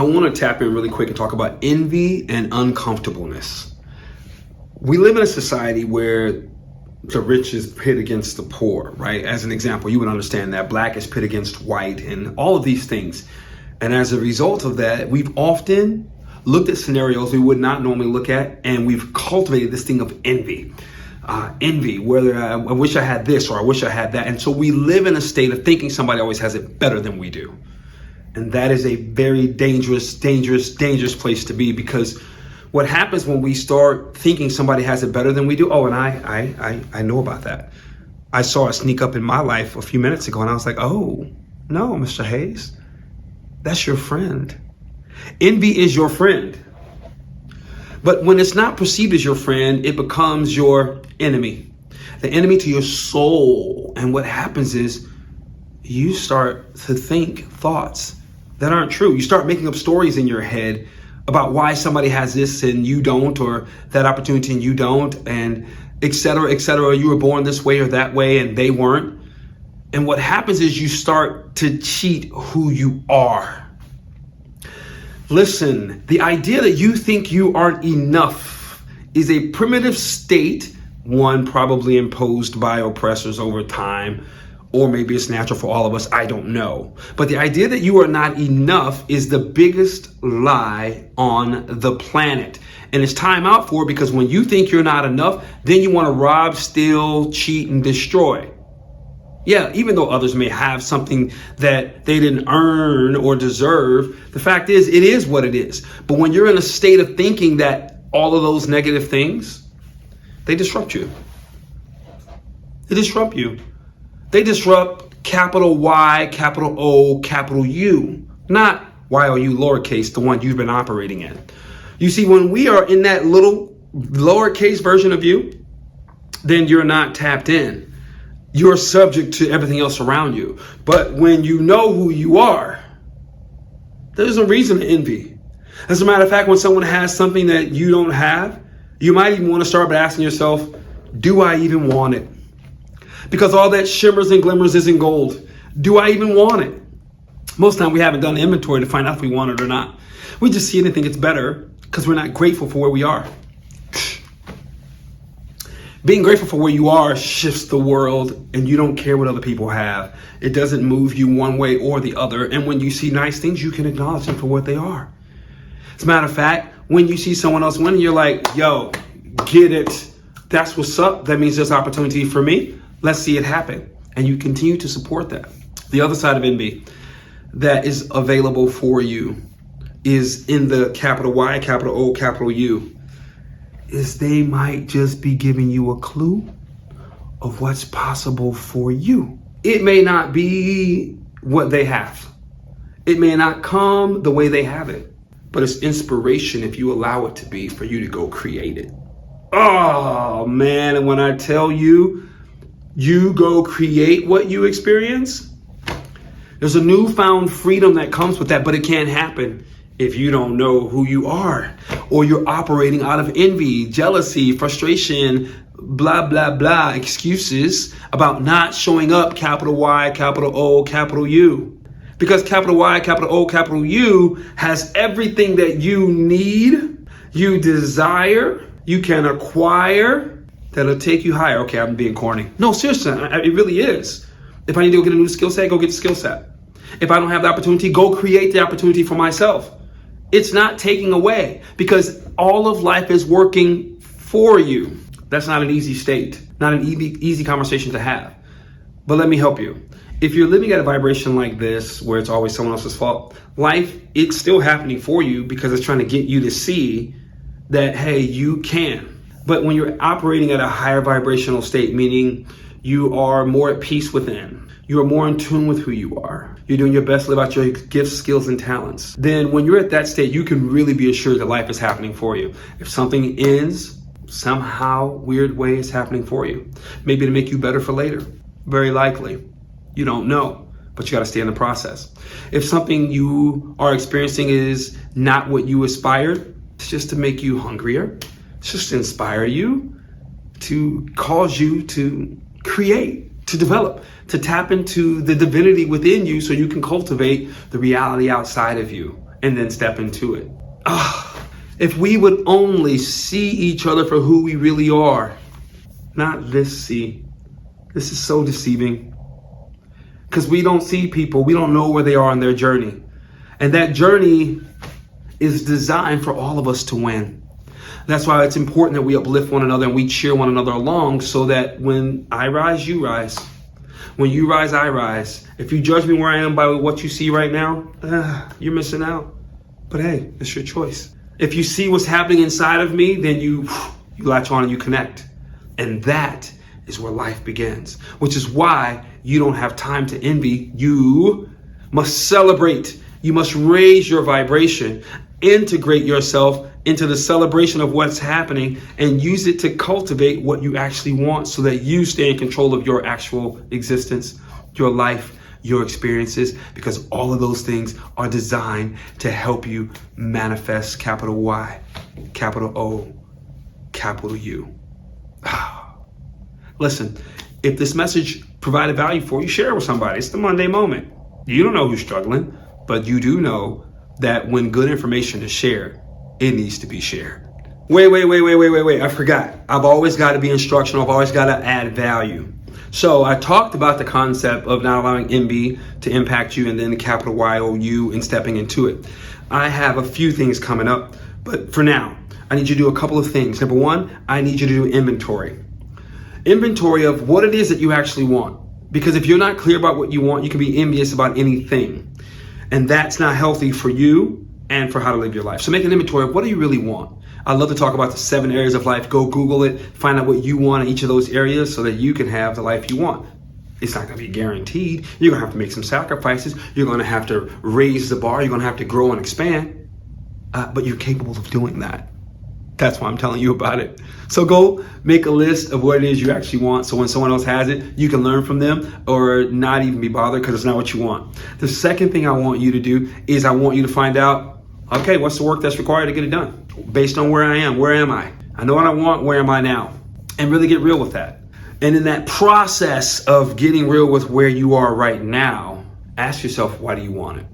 I want to tap in really quick and talk about envy and uncomfortableness. We live in a society where the rich is pit against the poor, right? As an example, you would understand that black is pit against white and all of these things. And as a result of that, we've often looked at scenarios we would not normally look at, and we've cultivated this thing of envy. Envy, whether I wish I had this or I wish I had that. And so we live in a state of thinking somebody always has it better than we do. And that is a very dangerous place to be, because what happens when we start thinking somebody has it better than we do? Oh, and I know about that. I saw it sneak up in my life a few minutes ago, and I was like, oh, no, Mr. Hayes, that's your friend. Envy is your friend. But when it's not perceived as your friend, it becomes your enemy, the enemy to your soul. And what happens is you start to think thoughts that aren't true. You start making up stories in your head about why somebody has this and you don't, or that opportunity and you don't, and et cetera, et cetera. You were born this way or that way and they weren't. And what happens is you start to cheat who you are. Listen, the idea that you think you aren't enough is a primitive state, one probably imposed by oppressors over time, or maybe it's natural for all of us, I don't know. But the idea that you are not enough is the biggest lie on the planet. And it's time out for it, because when you think you're not enough, then you want to rob, steal, cheat, and destroy. Yeah, even though others may have something that they didn't earn or deserve, the fact is, it is what it is. But when you're in a state of thinking that all of those negative things, they disrupt you. They disrupt you. They disrupt capital Y, capital O, capital U, not Y-O-U lowercase, the one you've been operating in. You see, when we are in that little lowercase version of you, then you're not tapped in. You're subject to everything else around you. But when you know who you are, there's a reason to envy. As a matter of fact, when someone has something that you don't have, you might even want to start by asking yourself, do I even want it? Because all that shimmers and glimmers isn't gold. Do I even want it? Most of the time we haven't done inventory to find out if we want it or not. We just see it and think it's better because we're not grateful for where we are. Being grateful for where you are shifts the world, and you don't care what other people have. It doesn't move you one way or the other. And when you see nice things, you can acknowledge them for what they are. As a matter of fact, when you see someone else winning, you're like, yo, get it. That's what's up. That means there's opportunity for me. Let's see it happen. And you continue to support that. The other side of envy that is available for you is in the capital Y, capital O, capital U. Is they might just be giving you a clue of what's possible for you. It may not be what they have. It may not come the way they have it, but it's inspiration if you allow it to be for you to go create it. Oh man, and when I tell you, you go create what you experience, there's a newfound freedom that comes with that, but it can't happen if you don't know who you are, or you're operating out of envy, jealousy, frustration, blah, blah, blah, excuses about not showing up, capital Y, capital O, capital U. Because capital Y, capital O, capital U has everything that you need, you desire, you can acquire, that'll take you higher. Okay, I'm being corny. No, seriously, it really is. If I need to go get a new skill set, go get the skill set. If I don't have the opportunity, go create the opportunity for myself. It's not taking away, because all of life is working for you. That's not an easy state, not an easy conversation to have. But let me help you. If you're living at a vibration like this, where it's always someone else's fault, life, it's still happening for you because it's trying to get you to see that, hey, you can. But when you're operating at a higher vibrational state, meaning you are more at peace within, you are more in tune with who you are, you're doing your best to live out your gifts, skills, and talents, then when you're at that state, you can really be assured that life is happening for you. If something ends, somehow, weird way, it's happening for you. Maybe to make you better for later. Very likely. You don't know, but you got to stay in the process. If something you are experiencing is not what you aspired, it's just to make you hungrier. It's just to inspire you, to cause you to create, to develop, to tap into the divinity within you so you can cultivate the reality outside of you. and then step into it. If we would only see each other for who we really are, not this see. This is so deceiving. Because we don't see people, we don't know where they are on their journey. And that journey is designed for all of us to win. That's why it's important that we uplift one another and we cheer one another along, so that when I rise, you rise. When you rise, I rise. If you judge me where I am by what you see right now, you're missing out. But hey, it's your choice. If you see what's happening inside of me, then you latch on and you connect. And that is where life begins, which is why you don't have time to envy. You must celebrate. You must raise your vibration, integrate yourself into the celebration of what's happening, and use it to cultivate what you actually want, so that you stay in control of your actual existence, your life, your experiences, because all of those things are designed to help you manifest capital Y, capital O, capital U. Listen, if this message provided value for you, share it with somebody. It's the Monday moment. You don't know who's struggling, but you do know that when good information is shared, it needs to be shared. Wait. I forgot. I've always got to be instructional. I've always got to add value. So I talked about the concept of not allowing MB to impact you, and then the capital YOU and stepping into it. I have a few things coming up, but for now, I need you to do a couple of things. Number one, I need you to do inventory. Inventory of what it is that you actually want. Because if you're not clear about what you want, you can be envious about anything. And that's not healthy for you and for how to live your life. So make an inventory of what do you really want. I love to talk about the 7 areas of life. Go Google it, find out what you want in each of those areas so that you can have the life you want. It's not going to be guaranteed. You're going to have to make some sacrifices. You're going to have to raise the bar. You're going to have to grow and expand. But you're capable of doing that. That's why I'm telling you about it. So go make a list of what it is you actually want, so when someone else has it, you can learn from them or not even be bothered because it's not what you want. The second thing I want you to do is I want you to find out, okay, what's the work that's required to get it done? Based on where I am, where am I? I know what I want, where am I now? And really get real with that. And in that process of getting real with where you are right now, ask yourself, why do you want it?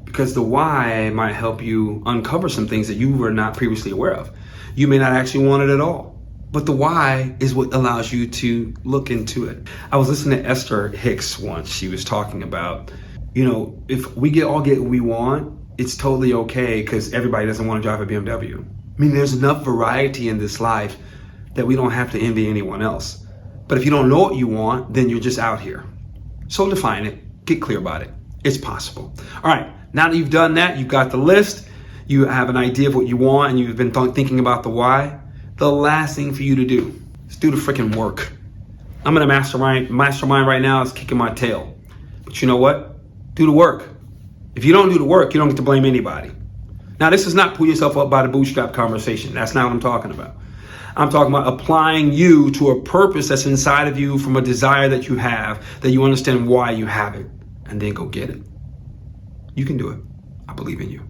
Because the why might help you uncover some things that you were not previously aware of. You may not actually want it at all, but the why is what allows you to look into it. I was listening to Esther Hicks once. She was talking about, if we all get what we want, it's totally okay because everybody doesn't want to drive a BMW. I mean, there's enough variety in this life that we don't have to envy anyone else. But if you don't know what you want, then you're just out here. So define it, get clear about it. It's possible. All right, now that you've done that, you've got the list, you have an idea of what you want, and you've been thinking about the why. The last thing for you to do is do the freaking work. I'm in a mastermind right now. It's kicking my tail. But you know what? Do the work. If you don't do the work, you don't get to blame anybody. Now, this is not pull yourself up by the bootstrap conversation. That's not what I'm talking about. I'm talking about applying you to a purpose that's inside of you from a desire that you have, that you understand why you have it, and then go get it. You can do it. I believe in you.